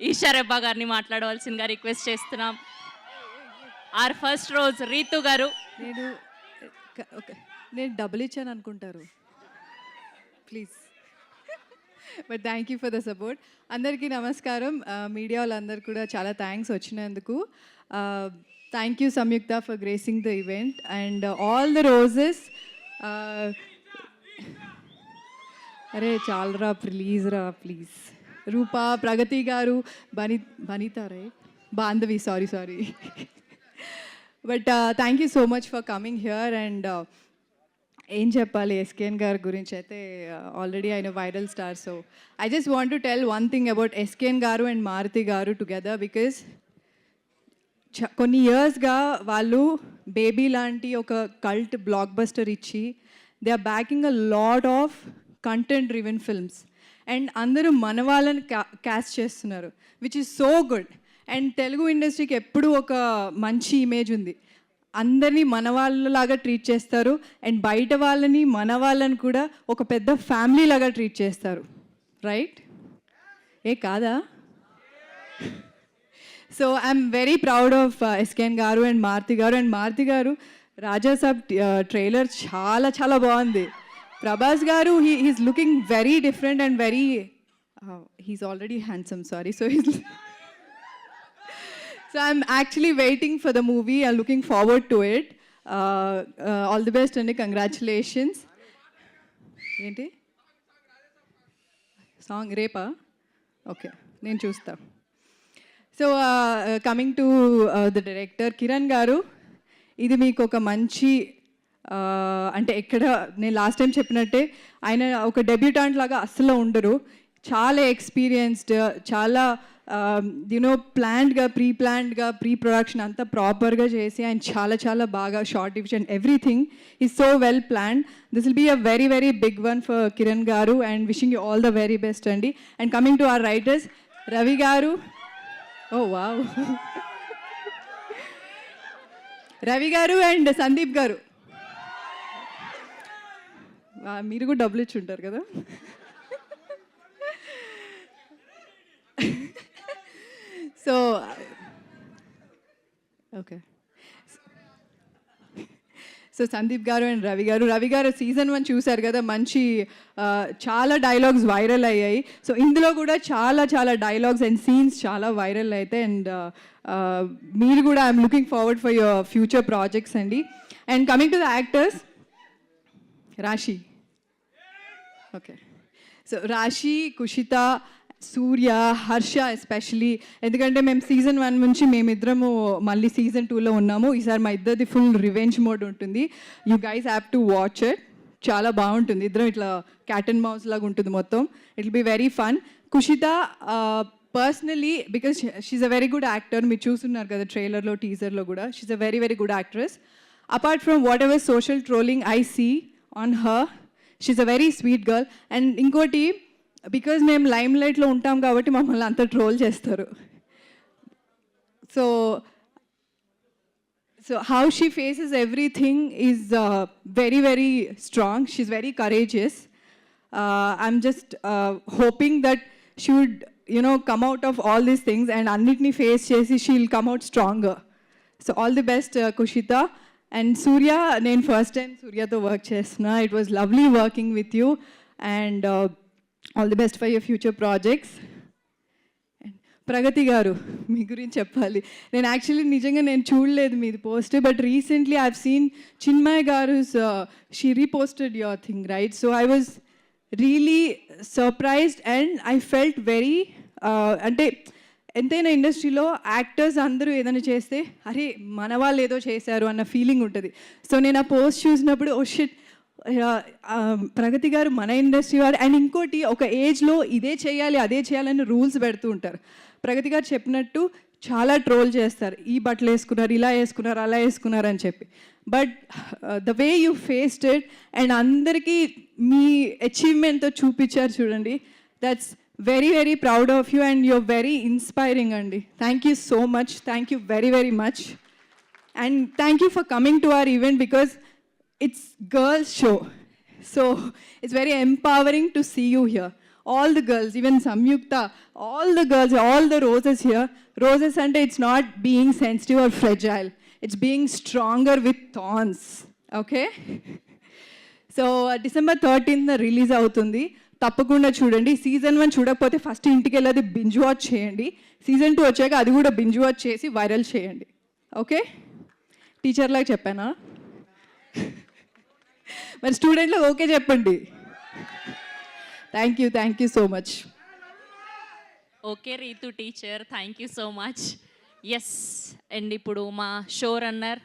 ఈషారెబ్బా గారిని మాట్లాడవలసిందిగా రిక్వెస్ట్ చేస్తున్నాం. ఆర్ ఫస్ట్ రోజ్ రీతు గారు. నేను ఓకే, నేను డబ్బులు ఇచ్చాను అనుకుంటారు please. But thank you for the support. అందరికీ నమస్కారం. మీడియా వాళ్ళందరూ కూడా చాలా థ్యాంక్స్ వచ్చినందుకు. Thank you Samyukta for gracing the event and all the roses. అరే చాలరా ప్లీజ్ రా please. Rupa, Pragathi garu, Banita right, Bandhavi, sorry. But thank you so much for coming here. And ఏం చెప్పాలి ఎస్కేఎన్ గారి గురించి అయితే, ఆల్రెడీ ఆయన viral star. So I just want to tell one thing about SKN గారు అండ్ మారుతి గారు టుగెదర్. బికాస్ కొన్ని ఇయర్స్గా వాళ్ళు బేబీ లాంటి ఒక కల్ట్ బ్లాక్ బస్టర్ ఇచ్చి they are backing a lot of content driven films and అందరూ మన వాళ్ళని క్యాస్ట్ చేస్తున్నారు, which is so good. And Telugu ఇండస్ట్రీకి ఎప్పుడూ ఒక మంచి ఇమేజ్ ఉంది, అందరినీ మన వాళ్ళలాగా ట్రీట్ చేస్తారు అండ్ బయట వాళ్ళని మన వాళ్ళని కూడా ఒక పెద్ద ఫ్యామిలీ లాగా ట్రీట్ చేస్తారు, రైట్? ఏ కాదా? So I'm very proud of SKN గారు అండ్ మారుతి గారు. అండ్ మారుతి గారు రాజా సాబ్ ట్రైలర్ చాలా చాలా బాగుంది. ప్రభాస్ గారు he's looking very different and very he's already handsome, sorry. So I'm actually waiting for the movie. I'm looking forward to it. All the best and congratulations. ఏంటి song రేపా? Okay, నేను చూస్తా. So coming to the director Kiran గారు, ఇది మీకు ఒక మంచి అంటే ఎక్కడ నేను లాస్ట్ టైం చెప్పినట్టే ఆయన ఒక డెబ్యూటాంట్ లాగా అస్సలు ఉండరు. చాలా ఎక్స్పీరియన్స్డ్, చాలా ప్లాన్డ్గా ప్రీ ప్రొడక్షన్ అంతా ప్రాపర్గా చేసి ఆయన చాలా చాలా బాగా short division everything is so well planned. This will be a very very big one for Kiran garu and wishing you all the very best అండి. And coming to our writers Ravi garu, oh wow, Ravi గారు and Sandeep గారు, మీరు కూడా డబ్బులు ఇచ్చి ఉంటారు కదా. So okay, so Sandeep గారు అండ్ రవి గారు సీజన్ 1 చూశారు కదా, మంచి చాలా డైలాగ్స్ వైరల్ అయ్యాయి. సో ఇందులో కూడా చాలా చాలా డైలాగ్స్ అండ్ సీన్స్ చాలా వైరల్ అవుతాయి. అండ్ మీరు కూడా I'm looking forward for your future projects అండి. And coming to the actors, Rashi, okay, so Rashi, Kushitha, Surya, Harsha especially, ఎందుకంటే మేము సీజన్ 1 నుంచి మేమిద్దరము మళ్ళీ సీజన్ 2లో ఉన్నాము. ఈసారి మా ఇద్దరిది ఫుల్ రివెంజ్ మోడ్ ఉంటుంది. You guys have to watch it, చాలా బాగుంటుంది. ఇద్దరం ఇట్లా క్యాట్ అండ్ మౌస్ లాగా ఉంటుంది మొత్తం. It will be very fun. Kushitha personally because she's a very good actor, మీరు చూస్తున్నారు కదా ట్రైలర్లో టీజర్లో కూడా, she's a very very good actress. Apart from whatever social trolling I see on her, she's a very sweet girl. And ఇంకోటి, because మేము lime లైట్లో ఉంటాం కాబట్టి మమ్మల్ని అంతా ట్రోల్ చేస్తారు. So how she faces everything is very very strong. She's very courageous. I'm just hoping that she would come out of all these things and అన్నిటినీ face చేసి she will come out stronger. So all the best Kushitha. And Surya, నేను first time సూర్యతో work చేస్తున్నా. It was lovely working with you and all the best for your future projects. Pragathi garu, మీ గురించి చెప్పాలి. నేను actually నిజంగా నేను చూడలేదు మీది post, but recently I've seen Chinmayi garu she reposted your thing, right? So I was really surprised and I felt very, అంటే ఎంతైనా ఇండస్ట్రీలో యాక్టర్స్ అందరూ ఏదైనా చేస్తే అరే మన వాళ్ళు ఏదో చేశారు అన్న ఫీలింగ్ ఉంటుంది. సో నేను ఆ పోస్ట్ చూసినప్పుడు ఓ షిట్, ప్రగతి గారు మన ఇండస్ట్రీ వారు. అండ్ ఇంకోటి, ఒక ఏజ్లో ఇదే చేయాలి అదే చేయాలని రూల్స్ పెడుతూ ఉంటారు. ప్రగతి గారు చెప్పినట్టు చాలా ట్రోల్ చేస్తారు, ఈ బట్టలు వేసుకున్నారు, ఇలా వేసుకున్నారు, అలా వేసుకున్నారు అని చెప్పి. But the way you faced it and అందరికీ మీ అచీవ్మెంట్తో చూపించారు చూడండి, that's very very proud of you and you're very inspiring అండి. Thank you so much, thank you very very much. And thank you for coming to our event because it's girls show, so it's very empowering to see you here. all the girls, even Samyukta, all the girls, all the roses here. Roses ante it's not being sensitive or fragile. It's being stronger with thorns. Okay? So December 13th release అవుతుంది, తప్పకుండా చూడండి. Season 1 చూడకపోతే first ఇంటికి వెళ్ళి binge watch చేయండి. Season 2 వచ్చాక అది కూడా బింజ్ వాచ్ చేసి వైరల్ చేయండి. ఓకే, టీచర్లాగా చెప్పానా? మరి స్టూడెంట్లకు ఓకే చెప్పండి. Thank you so much. Okay Ritu teacher, thank you so much. Yes, and ఇప్పుడు మా షో రన్నర్